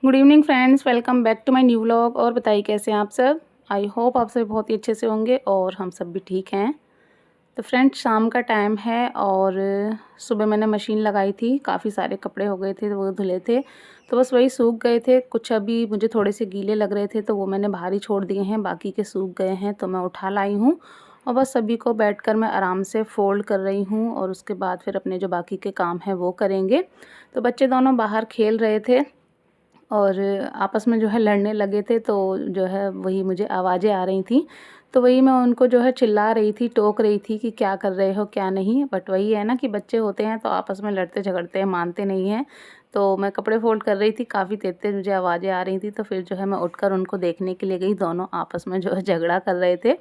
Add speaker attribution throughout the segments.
Speaker 1: Good evening friends, welcome back to my new vlog. और बताइए कैसे हैं आप सब। आई होप आप सब बहुत ही अच्छे से होंगे और हम सब भी ठीक हैं। तो फ्रेंड्स, शाम का टाइम है और सुबह मैंने मशीन लगाई थी। काफ़ी सारे कपड़े हो गए थे, वो धुले थे, तो बस वही सूख गए थे। कुछ अभी मुझे थोड़े से गीले लग रहे थे तो वो मैंने बाहर ही छोड़ दिए हैं, बाकी के सूख गए हैं तो मैं उठा लाई हूँ। और बस सभी को बैठकर मैं आराम से फ़ोल्ड कर रही हूँ और उसके बाद फिर अपने जो बाकी के काम हैं वो करेंगे। तो बच्चे दोनों बाहर खेल रहे थे और आपस में जो है लड़ने लगे थे, तो जो है वही मुझे आवाज़ें आ रही थी। तो वही मैं उनको जो है चिल्ला रही थी, टोक रही थी कि क्या कर रहे हो क्या नहीं। बट वही है ना कि बच्चे होते हैं तो आपस में लड़ते झगड़ते हैं, मानते नहीं हैं। तो मैं कपड़े फ़ोल्ड कर रही थी, काफ़ी तेज़-तेज़ मुझे आवाज़ें आ रही थी। तो फिर जो है मैं उठकर उनको देखने के लिए गई, दोनों आपस में जो है झगड़ा कर रहे थे।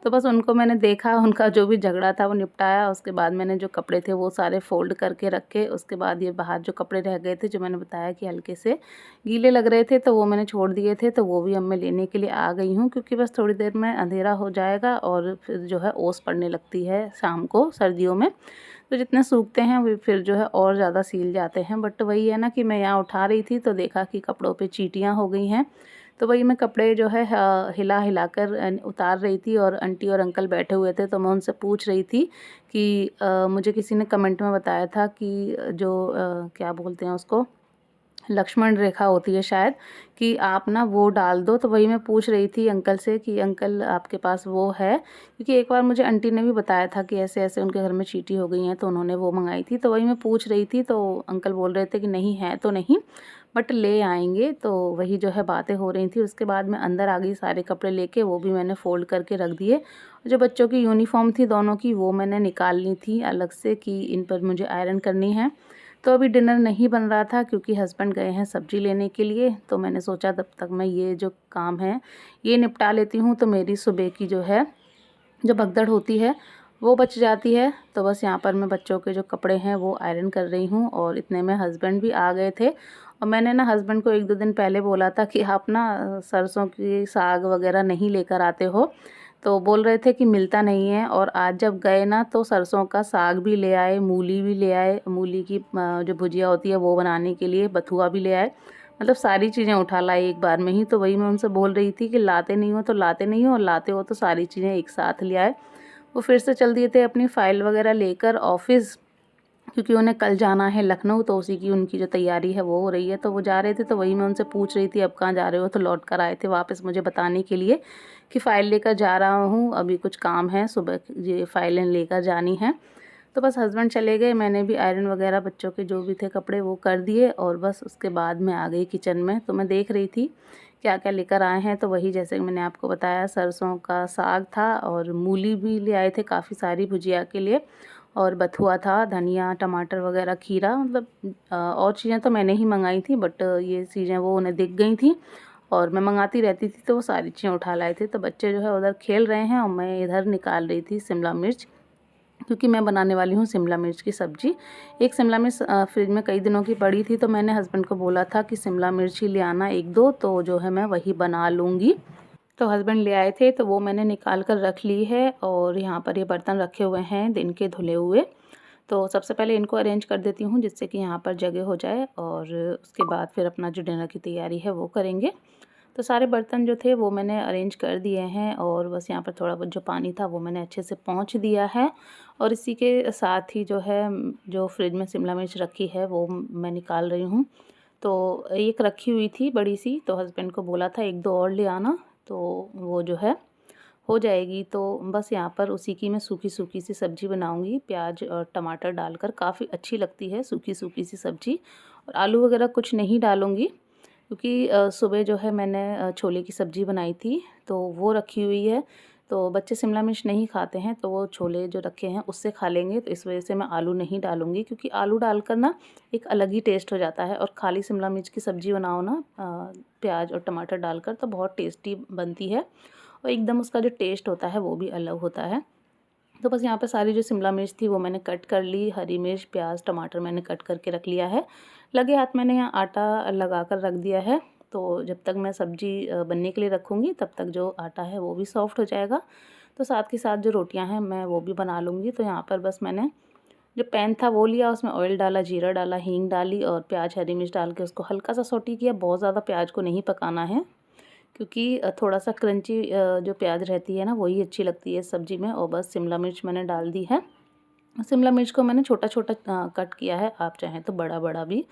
Speaker 1: तो बस उनको मैंने देखा, उनका जो भी झगड़ा था वो निपटाया। उसके बाद मैंने जो कपड़े थे वो सारे फ़ोल्ड करके रखे। उसके बाद ये बाहर जो कपड़े रह गए थे, जो मैंने बताया कि हल्के से गीले लग रहे थे, तो वो मैंने छोड़ दिए थे। तो वो भी अब मैं लेने के लिए आ गई हूँ, क्योंकि बस थोड़ी देर में अंधेरा हो जाएगा और फिर जो है ओस पड़ने लगती है शाम को सर्दियों में। तो जितने सूखते हैं वो फिर जो है और ज़्यादा सील जाते हैं। बट वही है ना कि मैं यहाँ उठा रही थी तो देखा कि कपड़ों पे चींटियाँ हो गई हैं। तो वही मैं कपड़े जो है हिला हिलाकर उतार रही थी। और आंटी और अंकल बैठे हुए थे तो मैं उनसे पूछ रही थी कि मुझे किसी ने कमेंट में बताया था कि जो क्या बोलते हैं उसको, लक्ष्मण रेखा होती है शायद, कि आप ना वो डाल दो। तो वही मैं पूछ रही थी अंकल से कि अंकल आपके पास वो है, क्योंकि एक बार मुझे आंटी ने भी बताया था कि ऐसे ऐसे उनके घर में चींटी हो गई हैं तो उन्होंने वो मंगाई थी। तो वही मैं पूछ रही थी तो अंकल बोल रहे थे कि नहीं है तो नहीं, बट ले आएंगे। तो वही जो है बातें हो रही थी। उसके बाद मैं अंदर आ गई सारे कपड़े लेके, वो भी मैंने फ़ोल्ड करके रख दिए। जो बच्चों की यूनिफ़ॉर्म थी दोनों की, वो मैंने निकालनी थी अलग से कि इन पर मुझे आयरन करनी है। तो अभी डिनर नहीं बन रहा था क्योंकि हस्बैंड गए हैं सब्ज़ी लेने के लिए। तो मैंने सोचा तब तक मैं ये जो काम है ये निपटा लेती हूँ, तो मेरी सुबह की जो है जो भगदड़ होती है वो बच जाती है। तो बस यहाँ पर मैं बच्चों के जो कपड़े हैं वो आयरन कर रही हूँ और इतने में हस्बैंड भी आ गए थे। और मैंने ना हस्बैंड को 1-2 दिन पहले बोला था कि आप ना सरसों की साग वगैरह नहीं लेकर आते हो। तो बोल रहे थे कि मिलता नहीं है। और आज जब गए ना तो सरसों का साग भी ले आए, मूली भी ले आए, मूली की जो भुजिया होती है वो बनाने के लिए, बथुआ भी ले आए। मतलब सारी चीज़ें उठा लाई एक बार में ही। तो वही मैं उनसे बोल रही थी कि लाते नहीं हो तो लाते नहीं हो, और लाते हो तो सारी चीज़ें एक साथ ले आए। वो फिर से चल दिए थे अपनी फ़ाइल वगैरह लेकर ऑफ़िस, क्योंकि उन्हें कल जाना है लखनऊ। तो उसी की उनकी जो तैयारी है वो हो रही है। तो वो जा रहे थे तो वही मैं उनसे पूछ रही थी अब कहाँ जा रहे हो। तो लौट कर आए थे वापस मुझे बताने के लिए कि फ़ाइल लेकर जा रहा हूँ, अभी कुछ काम है, सुबह ये फ़ाइलें लेकर जानी है। तो बस हस्बैंड चले गए, मैंने भी आयरन वगैरह बच्चों के जो भी थे कपड़े वो कर दिए और बस उसके बाद मैं आ गई किचन में। तो मैं देख रही थी क्या क्या लेकर आए हैं। तो वही जैसे कि मैंने आपको बताया, सरसों का साग था और मूली भी ले आए थे काफ़ी सारी भुजिया के लिए, और बथुआ था, धनिया टमाटर वगैरह, खीरा, मतलब और चीज़ें तो मैंने ही मंगाई थी, बट ये चीज़ें वो उन्हें दिख गई थी और मैं मंगाती रहती थी तो वो सारी चीज़ें उठा लाए थे। तो बच्चे जो है उधर खेल रहे हैं और मैं इधर निकाल रही थी शिमला मिर्च, क्योंकि मैं बनाने वाली हूँ शिमला मिर्च की सब्ज़ी। एक शिमला मिर्च फ्रिज में कई दिनों की पड़ी थी, तो मैंने हस्बैंड को बोला था कि शिमला मिर्च ही ले आना 1-2, तो जो है मैं वही बना लूँगी। तो हस्बैंड ले आए थे तो वो मैंने निकाल कर रख ली है। और यहाँ पर ये बर्तन रखे हुए हैं दिन के धुले हुए। तो सबसे पहले इनको अरेंज कर देती हूँ जिससे कि यहाँ पर जगह हो जाए, और उसके बाद फिर अपना जो डिनर की तैयारी है वो करेंगे। तो सारे बर्तन जो थे वो मैंने अरेंज कर दिए हैं और बस यहाँ पर थोड़ा बहुत जो पानी था वो मैंने अच्छे से पोंछ दिया है। और इसी के साथ ही जो है जो फ्रिज में शिमला मिर्च रखी है वो मैं निकाल रही हूँ। तो एक रखी हुई थी बड़ी सी, तो हस्बैंड को बोला था 1-2 और ले आना, तो वो जो है हो जाएगी। तो बस यहाँ पर उसी की मैं सूखी-सूखी सी सब्ज़ी बनाऊँगी, प्याज और टमाटर डालकर, काफ़ी अच्छी लगती है सूखी-सूखी सी सब्ज़ी। और आलू वगैरह कुछ नहीं डालूँगी, क्योंकि सुबह जो है मैंने छोले की सब्ज़ी बनाई थी तो वो रखी हुई है। तो बच्चे शिमला मिर्च नहीं खाते हैं तो वो छोले जो रखे हैं उससे खा लेंगे, तो इस वजह से मैं आलू नहीं डालूँगी, क्योंकि आलू डालकर ना एक अलग ही टेस्ट हो जाता है। और खाली शिमला मिर्च की सब्ज़ी बनाओ ना प्याज और टमाटर डालकर, तो बहुत टेस्टी बनती है और एकदम उसका जो टेस्ट होता है वो भी अलग होता है। तो बस यहाँ पे सारी जो शिमला मिर्च थी वो मैंने कट कर ली, हरी मिर्च, प्याज, टमाटर मैंने कट करके रख लिया है। लगे हाथ मैंने यहाँ आटा लगा कर रख दिया है। तो जब तक मैं सब्ज़ी बनने के लिए रखूँगी तब तक जो आटा है वो भी सॉफ्ट हो जाएगा। तो साथ के साथ जो रोटियाँ हैं मैं वो भी बना लूँगी। तो यहाँ पर बस मैंने जो पैन था वो लिया, उसमें ऑयल डाला, जीरा डाला, हींग डाली और प्याज हरी मिर्च डाल के उसको हल्का सा सौटी किया। बहुत ज़्यादा प्याज को नहीं पकाना है, क्योंकि थोड़ा सा क्रंची जो प्याज रहती है ना वही अच्छी लगती है सब्ज़ी में। और बस शिमला मिर्च मैंने डाल दी है। शिमला मिर्च को मैंने छोटा छोटा कट किया है, आप चाहें तो बड़ा बड़ा भी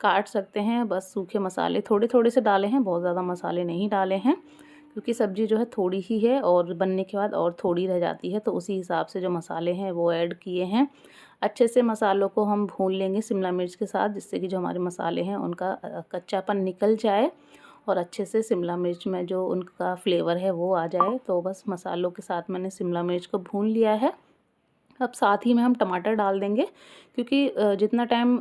Speaker 1: काट सकते हैं। बस सूखे मसाले थोड़े थोड़े से डाले हैं, बहुत ज़्यादा मसाले नहीं डाले हैं, क्योंकि सब्ज़ी जो है थोड़ी ही है और बनने के बाद और थोड़ी रह जाती है, तो उसी हिसाब से जो मसाले हैं वो ऐड किए हैं। अच्छे से मसालों को हम भून लेंगे शिमला मिर्च के साथ, जिससे कि जो हमारे मसाले हैं उनका कच्चापन निकल जाए और अच्छे से शिमला मिर्च में जो उनका फ्लेवर है वो आ जाए। तो बस मसालों के साथ मैंने शिमला मिर्च को भून लिया है। अब साथ ही में हम टमाटर डाल देंगे, क्योंकि जितना टाइम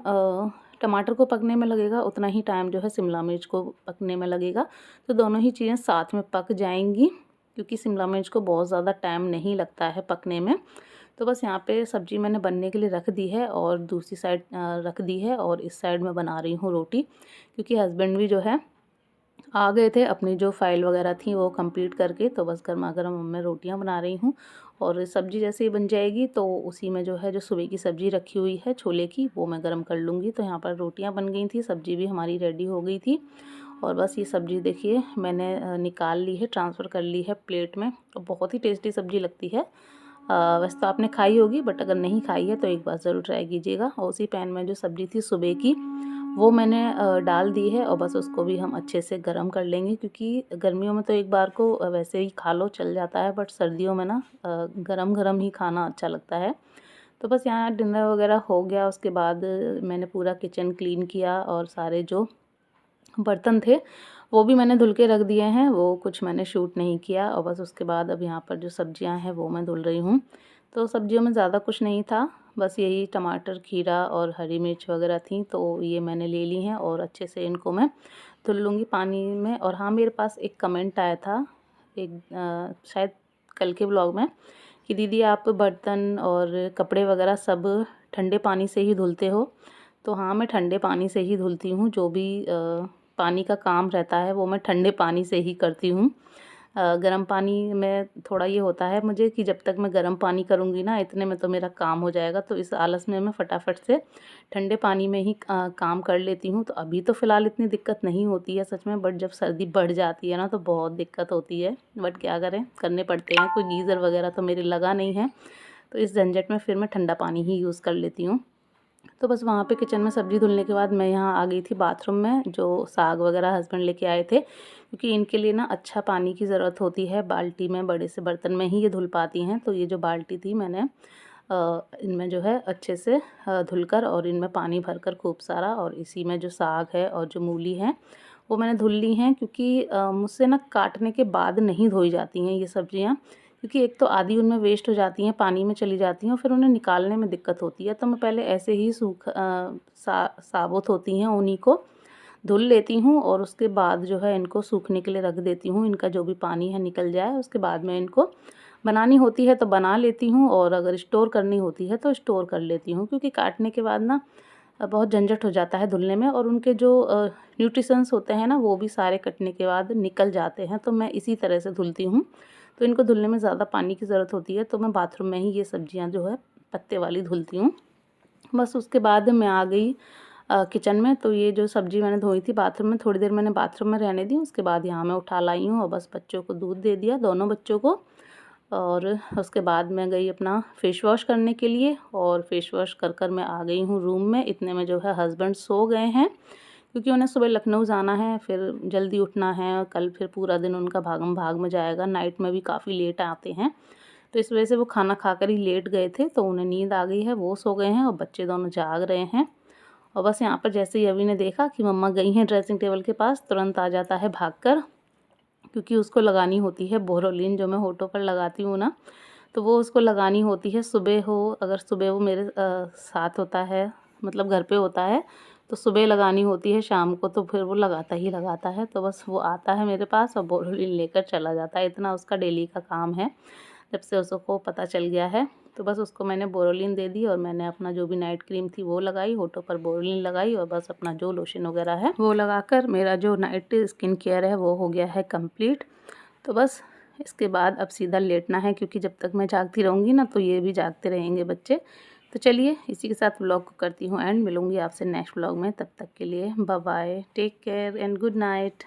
Speaker 1: टमाटर को पकने में लगेगा उतना ही टाइम जो है शिमला मिर्च को पकने में लगेगा। तो दोनों ही चीज़ें साथ में पक जाएंगी, क्योंकि शिमला मिर्च को बहुत ज़्यादा टाइम नहीं लगता है पकने में। तो बस यहाँ पे सब्ज़ी मैंने बनने के लिए रख दी है और दूसरी साइड रख दी है, और इस साइड में बना रही हूँ रोटी, क्योंकि हस्बैंड भी जो है आ गए थे, अपनी जो फ़ाइल वगैरह थी वो कंप्लीट करके। तो बस गर्मा गर्म मैं रोटियां बना रही हूँ, और सब्ज़ी जैसे ही बन जाएगी तो उसी में जो है जो सुबह की सब्ज़ी रखी हुई है छोले की वो मैं गर्म कर लूँगी। तो यहाँ पर रोटियां बन गई थी, सब्ज़ी भी हमारी रेडी हो गई थी। और बस ये सब्ज़ी देखिए मैंने निकाल ली है, ट्रांसफ़र कर ली है प्लेट में। तो बहुत ही टेस्टी सब्ज़ी लगती है। वैसे तो आपने खाई होगी, बट अगर नहीं खाई है तो एक बार ज़रूर ट्राई कीजिएगा। और उसी पैन में जो सब्ज़ी थी सुबह की वो मैंने डाल दी है, और बस उसको भी हम अच्छे से गरम कर लेंगे, क्योंकि गर्मियों में तो एक बार को वैसे ही खा लो चल जाता है, बट सर्दियों में ना गरम गरम ही खाना अच्छा लगता है। तो बस यहाँ डिनर वगैरह हो गया। उसके बाद मैंने पूरा किचन क्लीन किया, और सारे जो बर्तन थे वो भी मैंने धुल के रख दिए हैं, वो कुछ मैंने शूट नहीं किया। और बस उसके बाद अब यहाँ पर जो सब्जियां हैं वो मैं धुल रही हूँ। तो सब्जियों में ज़्यादा कुछ नहीं था, बस यही टमाटर, खीरा और हरी मिर्च वगैरह थी, तो ये मैंने ले ली हैं और अच्छे से इनको मैं धुल लूँगी पानी में। और हाँ, मेरे पास एक कमेंट आया था एक शायद कल के ब्लॉग में, कि दीदी आप बर्तन और कपड़े वगैरह सब ठंडे पानी से ही धुलते हो। तो हाँ, मैं ठंडे पानी से ही धुलती हूँ, जो भी पानी का काम रहता है वो मैं ठंडे पानी से ही करती हूँ। गर्म पानी में थोड़ा ये होता है मुझे कि जब तक मैं गर्म पानी करूँगी ना इतने में तो मेरा काम हो जाएगा, तो इस आलस में मैं फटाफट से ठंडे पानी में ही काम कर लेती हूँ। तो अभी तो फ़िलहाल इतनी दिक्कत नहीं होती है सच में, बट जब सर्दी बढ़ जाती है ना तो बहुत दिक्कत होती है। बट क्या करें, करने पड़ते हैं, कोई गीज़र वगैरह तो मेरे लगा नहीं है, तो इस झंझट में फिर मैं ठंडा पानी ही यूज़ कर लेती हूँ। तो बस वहाँ पे किचन में सब्ज़ी धुलने के बाद मैं यहाँ आ गई थी बाथरूम में, जो साग वगैरह हस्बैंड लेके आए थे, क्योंकि इनके लिए ना अच्छा पानी की ज़रूरत होती है। बाल्टी में बड़े से बर्तन में ही ये धुल पाती हैं। तो ये जो बाल्टी थी मैंने इनमें जो है अच्छे से धुलकर और इनमें पानी भरकर खूब सारा, और इसी में जो साग है और जो मूली है वो मैंने धुल ली हैं, क्योंकि मुझसे ना काटने के बाद नहीं धोई जाती हैं ये सब्ज़ियाँ, क्योंकि एक तो आधी उनमें वेस्ट हो जाती हैं, पानी में चली जाती हैं, और फिर उन्हें निकालने में दिक्कत होती है। तो मैं पहले ऐसे ही साबुत होती हैं उन्हीं को धुल लेती हूँ, और उसके बाद जो है इनको सूखने के लिए रख देती हूँ। इनका जो भी पानी है निकल जाए, उसके बाद में इनको बनानी होती है तो बना लेती हूँ, और अगर स्टोर करनी होती है तो स्टोर कर लेती हूँ, क्योंकि काटने के बाद ना बहुत झंझट हो जाता है धुलने में, और उनके जो न्यूट्रिशंस होते हैं ना वो भी सारे कटने के बाद निकल जाते हैं। तो मैं इसी तरह से धुलती हूँ। तो इनको धुलने में ज़्यादा पानी की ज़रूरत होती है, तो मैं बाथरूम में ही ये सब्जियां जो है पत्ते वाली धुलती हूँ। बस उसके बाद मैं आ गई किचन में। तो ये जो सब्ज़ी मैंने धोई थी बाथरूम में, थोड़ी देर मैंने बाथरूम में रहने दी, उसके बाद यहाँ मैं उठा लाई हूँ, और बस बच्चों को दूध दे दिया, दोनों बच्चों को। और उसके बाद मैं गई अपना फ़ेस वॉश करने के लिए, और फ़ेस वॉश कर कर मैं आ गई हूँ रूम में। इतने में जो है हस्बैंड सो गए हैं, क्योंकि उन्हें सुबह लखनऊ जाना है, फिर जल्दी उठना है, और कल फिर पूरा दिन उनका भागम भाग में जाएगा, नाइट में भी काफ़ी लेट आते हैं। तो इस वजह से वो खाना खाकर ही लेट गए थे, तो उन्हें नींद आ गई है, वो सो गए हैं, और बच्चे दोनों जाग रहे हैं। और बस यहाँ पर जैसे ही अभी ने देखा कि मम्मा गई हैं ड्रेसिंग टेबल के पास, तुरंत आ जाता है भागकर, क्योंकि उसको लगानी होती है बोरोलिन, जो मैं होठों पर लगाती हूँ ना, तो वो उसको लगानी होती है। सुबह हो, अगर सुबह वो मेरे साथ होता है, मतलब घर पे होता है, तो सुबह लगानी होती है, शाम को तो फिर वो लगाता ही लगाता है। तो बस वो आता है मेरे पास और बोरोलिन लेकर चला जाता है, इतना उसका डेली का काम है, जब से उसको पता चल गया है। तो बस उसको मैंने बोरोलिन दे दी, और मैंने अपना जो भी नाइट क्रीम थी वो लगाई, होठों पर बोरोलिन लगाई, और बस अपना जो लोशन वगैरह है वो लगाकर मेरा जो नाइट स्किन केयर है वो हो गया है कंप्लीट। तो बस इसके बाद अब सीधा लेटना है, क्योंकि जब तक मैं जागती रहूँगी ना तो ये भी जागते रहेंगे बच्चे। तो चलिए इसी के साथ व्लॉग को करती हूँ एंड मिलूँगी आपसे नेक्स्ट व्लॉग में। तब तक के लिए bye bye, take care and good night.